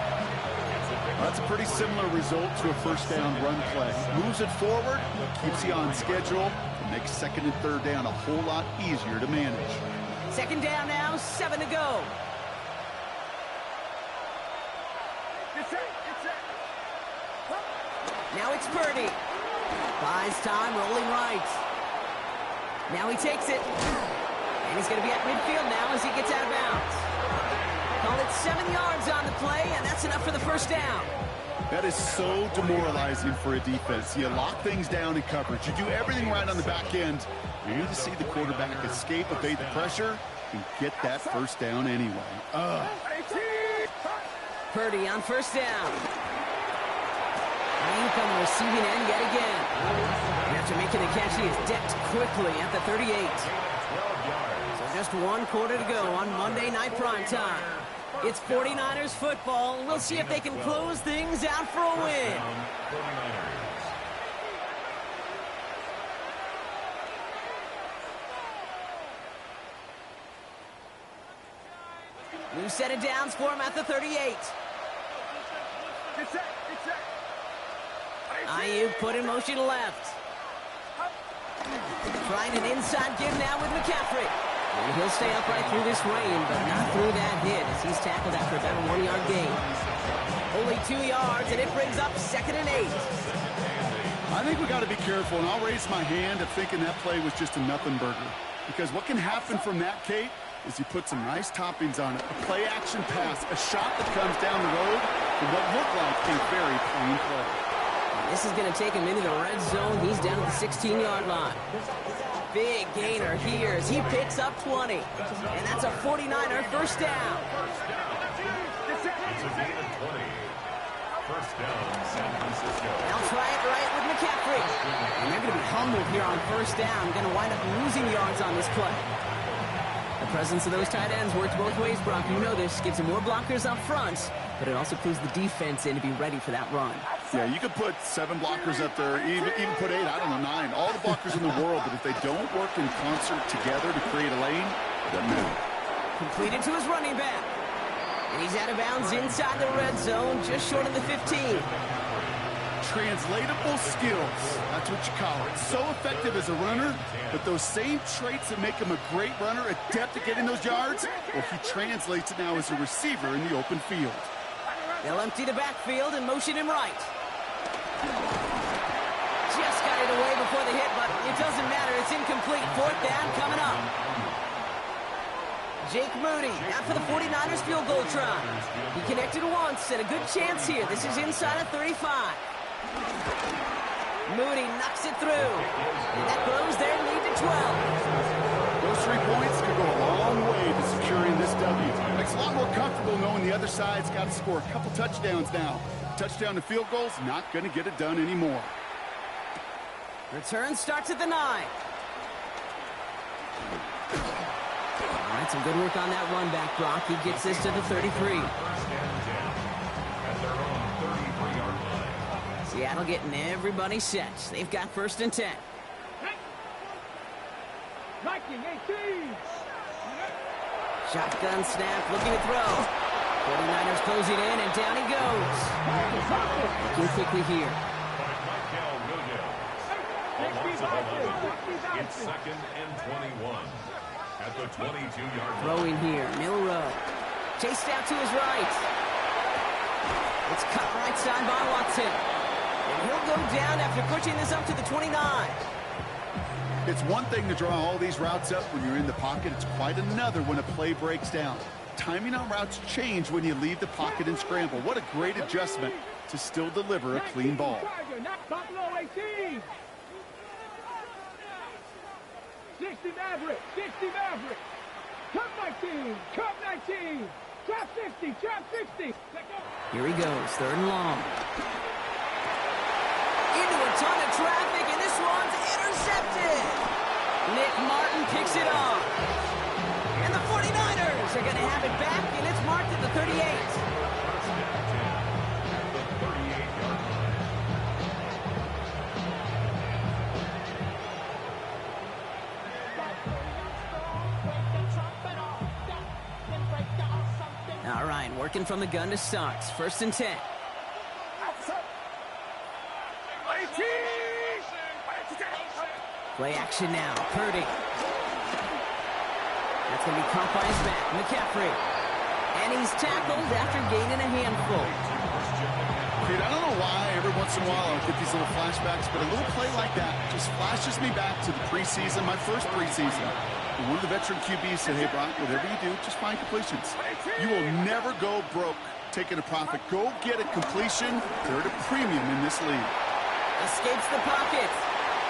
Well, that's a pretty similar result to a 1st down run play. Moves it forward, keeps you on schedule, and makes 2nd and 3rd down a whole lot easier to manage.
2nd down now, 7 to go. Now it's Purdy. Buys time, rolling right. Now he takes it. And he's going to be at midfield now as he gets out of bounds. Call it 7 yards on the play, and that's enough for the 1st down.
That is so demoralizing for a defense. You lock things down in coverage. You do everything right on the back end. You need to see the quarterback escape, evade the pressure, and get that 1st down anyway.
Purdy on 1st down. Ayuk on the receiving end yet again. And after making the catch, he is decked quickly at the 38. So just 1 quarter to go on Monday Night Primetime. It's 49ers football. We'll see if they can close things out for a win. New set of downs for him at the 38. Ayuk put in motion left. Trying an inside give now with McCaffrey. And he'll stay upright through this rain, but not through that hit as he's tackled after about a 1-yard gain. Only 2 yards, and it brings up 2nd and 8.
I think we got to be careful, and I'll raise my hand of thinking that play was just a nothing burger. Because what can happen from that, Kate, is you put some nice toppings on it. A play-action pass, a shot that comes down the road for what looked like a very clean play.
This is going to take him into the red zone. He's down at the 16-yard line. Big gainer here as he picks up 20. And that's a 49er first down.
It's a gain of 20. First down, San Francisco.
They'll try it right with McCaffrey. And they're going to be humbled here on first down. Going to wind up losing yards on this play. The presence of those tight ends works both ways, Brock. You know this. Gives them more blockers up front, but it also clues the defense in to be ready for that run.
Yeah, you could put 7 blockers up there, even put 8, I don't know, 9. All the blockers in the world, but if they don't work in concert together to create a lane, it doesn't matter.
Completed to his running back. And he's out of bounds inside the red zone, just short of the 15.
Translatable skills, that's what you call it. So effective as a runner, but those same traits that make him a great runner, adept at getting those yards, well, he translates it now as a receiver in the open field.
They'll empty the backfield and motion him right. Just got it away before the hit, but it doesn't matter. It's incomplete. 4th down coming up. Jake Moody out for the 49ers field goal try. He connected once and a good chance here. This is inside of 35. Moody knocks it through. And that grows their lead to 12.
Those 3 points could go a long way to securing this W. Makes a lot more comfortable knowing the other side's got to score a couple touchdowns now. Touchdown to field goals, not going to get it done anymore.
Return starts at the 9. All right, some good work on that run back, Brock. He gets this to the 33. Seattle getting everybody set. They've got 1st and 10. Shotgun snap, looking to throw. 49ers closing in, and down he goes. Looking quickly here.
It's 2nd and 21 at the 22-yard line.
Throwing here, Milrow. Chased out to his right. It's cut right side by Watson. And he'll go down after pushing this up to the 29.
It's one thing to draw all these routes up when you're in the pocket. It's quite another when a play breaks down. Timing on routes change when you leave the pocket and scramble. What a great adjustment to still deliver a clean ball.
60 Maverick, 60 Maverick. Cup 19, Cup 19. Trap 50, trap 50.
Here he goes, 3rd and long. Into a ton of traffic, and this one's intercepted. Nick Martin picks it off. And the 49ers are going to have it back, and it's marked at the 38. All right, working from the gun to start. 1st and 10. Play action now. Purdy. That's going to be caught by his back. McCaffrey. And he's tackled after gaining a handful.
Dude, I don't know why every once in a while I'll get these little flashbacks, but a little play like that just flashes me back to the preseason, my first preseason. And one of the veteran QBs said, hey, Brock, whatever you do, just find completions. You will never go broke taking a profit. Go get a completion. They're at a premium in this league.
Escapes the pocket.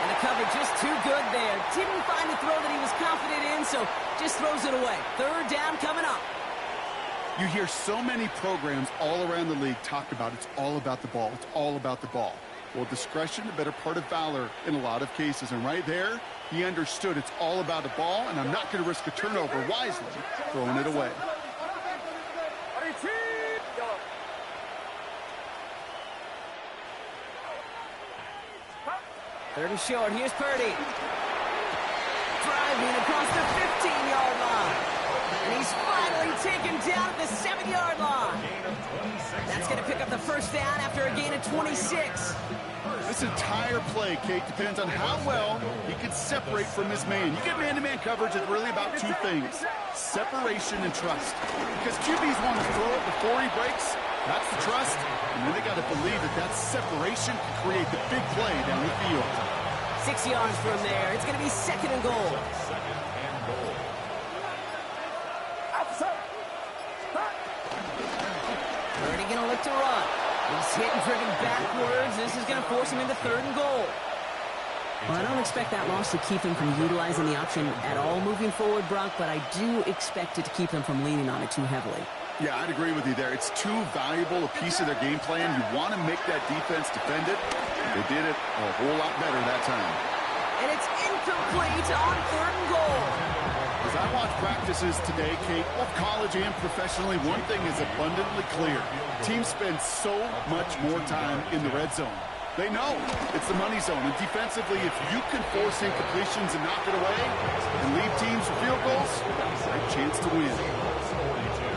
And the cover just too good there. Didn't find the throw that he was confident in, so just throws it away. 3rd down coming up.
You hear so many programs all around the league talk about it's all about the ball. It's all about the ball. Well, discretion, the better part of valor in a lot of cases. And right there, he understood it's all about the ball, and I'm not going to risk a turnover wisely, throwing it away.
Third and short. Here's Purdy. Driving across the 15-yard line. And he's finally taken down at the 7-yard line. That's going to pick up the first down after a gain of 26.
This entire play, Kate, depends on how well he can separate from his man. You get man-to-man coverage, it's really about two things: separation and trust. Because QBs want to throw it before he breaks. That's the trust. And then they got to believe that that separation can create the big play down the field.
6 yards from there. It's going to be second and goal. Purdy going to look to run. He's hit and driven backwards. This is going to force him into third and goal. Well, I don't expect that loss to keep him from utilizing the option at all moving forward, Brock, but I do expect it to keep him from leaning on it too heavily.
Yeah, I'd agree with you there. It's too valuable a piece of their game plan. You want to make that defense defend it. They did it a whole lot better that time.
And it's incomplete on third and goal.
As I watch practices today, Kate, both college and professionally, one thing is abundantly clear. Teams spend so much more time in the red zone. They know it's the money zone. And defensively, if you can force incompletions and knock it away and leave teams for field goals, great chance to win.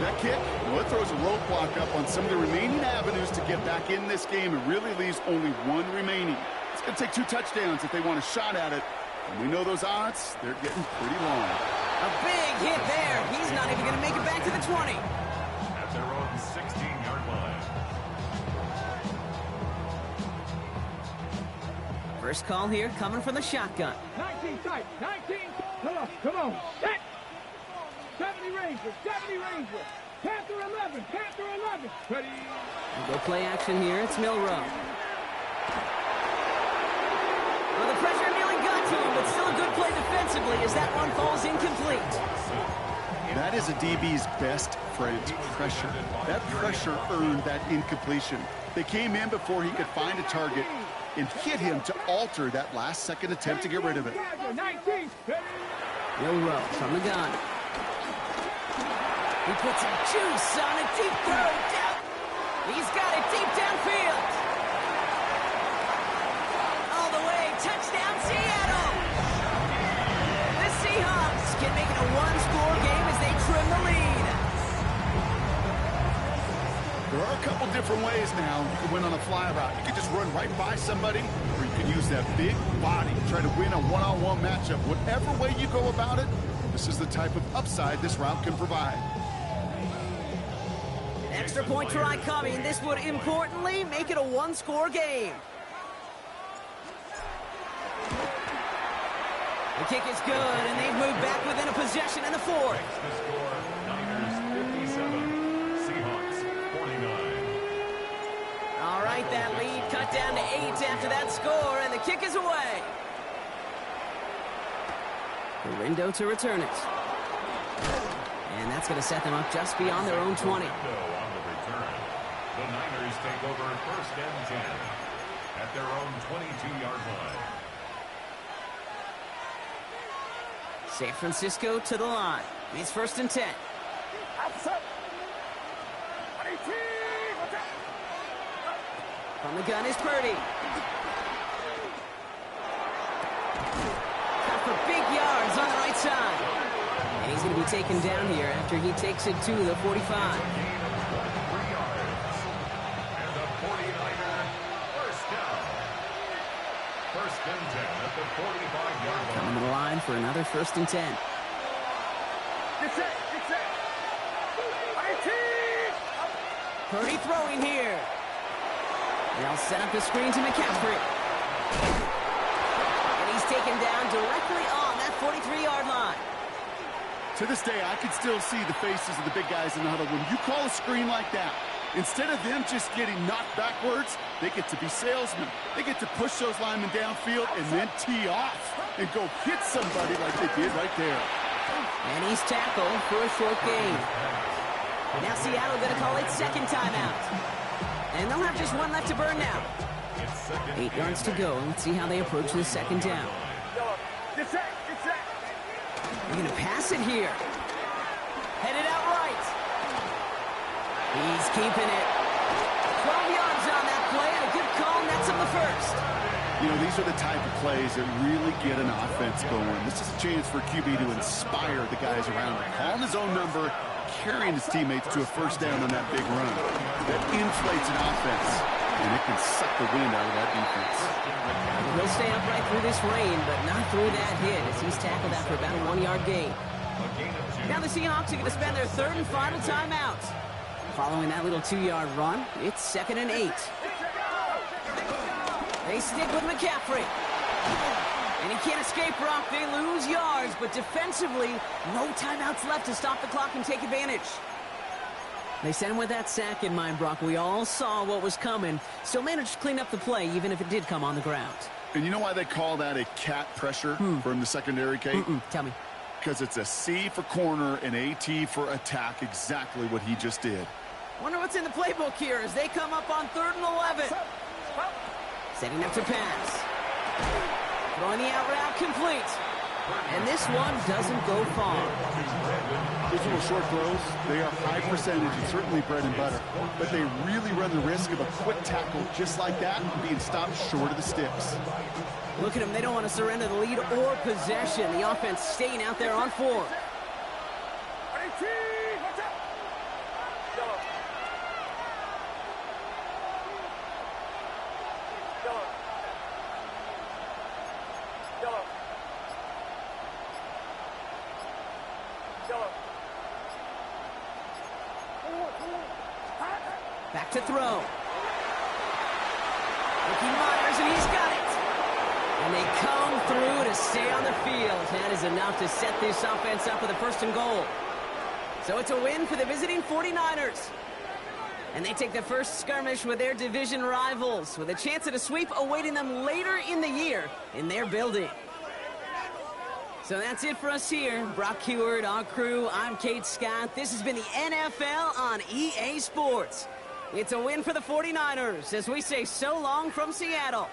That kick, well, it throws a roadblock up on some of the remaining avenues to get back in this game. It really leaves only one remaining. It's going to take 2 touchdowns if they want a shot at it. And we know those odds, they're getting pretty long.
A big hit there. He's not even going to make it back to the 20.
At their own 16-yard line.
First call here coming from the shotgun.
19 tight. 19. Come on. Set. 70 Rangers. 70 Rangers. Panther 11. Panther 11. Ready.
Go play action here. It's Milrow. Well, the pressure nearly got to him, but still a good play defensively as that one falls incomplete.
That is a DB's best friend, pressure. That pressure earned that incompletion. They came in before he could find a target and hit him to alter that last-second attempt to get rid of it.
19.
Milrow from the gun. He puts some juice on a deep throw down. He's got it deep downfield. All the way, touchdown Seattle. The Seahawks can make it a one-score game as they trim the lead.
There are a couple different ways now you can win on a fly route. You can just run right by somebody, or you can use that big body to try to win a one-on-one matchup. Whatever way you go about it, this is the type of upside this route can provide.
Extra point try coming. This would importantly make it a one-score game. The kick is good, and they've moved back within a possession in the fourth.
The score, Niners 57, Seahawks 49.
All right, that lead cut down to 8 after that score, and the kick is away. Window to return it. And that's going to set them up just beyond their own 20.
On the return, the Niners take over first and 10 at their own 22-yard line.
San Francisco to the line. It's first and 10. From the gun is Purdy. Cut for big yards on the right side. And he's going to be taken down here after he takes it to the 45.
And the 49er first down. First and 10 at the 45-yard line.
Coming to the line for another first and 10. Purdy throwing here. They'll set up the screen to McCaffrey. And he's taken down directly on that 43-yard line.
To this day, I can still see the faces of the big guys in the huddle. When you call a screen like that, instead of them just getting knocked backwards, they get to be salesmen. They get to push those linemen downfield and then tee off and go hit somebody like they did right there.
And he's tackled for a short gain. Now Seattle going to call it second timeout. And they'll have just one left to burn now. 8 yards to go. Let's see how they approach this second down.
Get set.
They're going to pass it here. Headed out right. He's keeping it. 12 yards on that play, and a good call, and that's on the first.
You know, these are the type of plays that really get an offense going. This is a chance for QB to inspire the guys around him. Calling his own number, carrying his teammates to a first down on that big run. That inflates an offense, and it can suck the wind out of that defense.
He'll stay upright through this rain, but not through that hit as he's tackled after about a 1-yard gain. Now the Seahawks are going to spend their third and final timeout. Following that little 2-yard run, it's 2nd and 8. They stick with McCaffrey. And he can't escape, Brock. They lose yards, but defensively, no timeouts left to stop the clock and take advantage. They sent him with that sack in mind, Brock. We all saw what was coming. Still managed to clean up the play, even if it did come on the ground.
And you know why they call that a cat pressure from the secondary, Kate?
Tell me.
Because it's a C for corner and a T for attack, exactly what he just did.
Wonder what's in the playbook here as they come up on 3rd and 11. Setting up to pass. Throwing the out route complete. And this one doesn't go far.
Those little short throws, they are high percentage and certainly bread and butter. But they really run the risk of a quick tackle just like that being stopped short of the sticks.
Look at them. They don't want to surrender the lead or possession. The offense staying out there on 4. Back to throw. Ricky Myers, and he's got it. And they come through to stay on the field. That is enough to set this offense up with a 1st and goal. So it's a win for the visiting 49ers. And they take the first skirmish with their division rivals, with a chance at a sweep awaiting them later in the year in their building. So that's it for us here. Brock Heward, our crew, I'm Kate Scott. This has been the NFL on EA Sports. It's a win for the 49ers as we say so long from Seattle.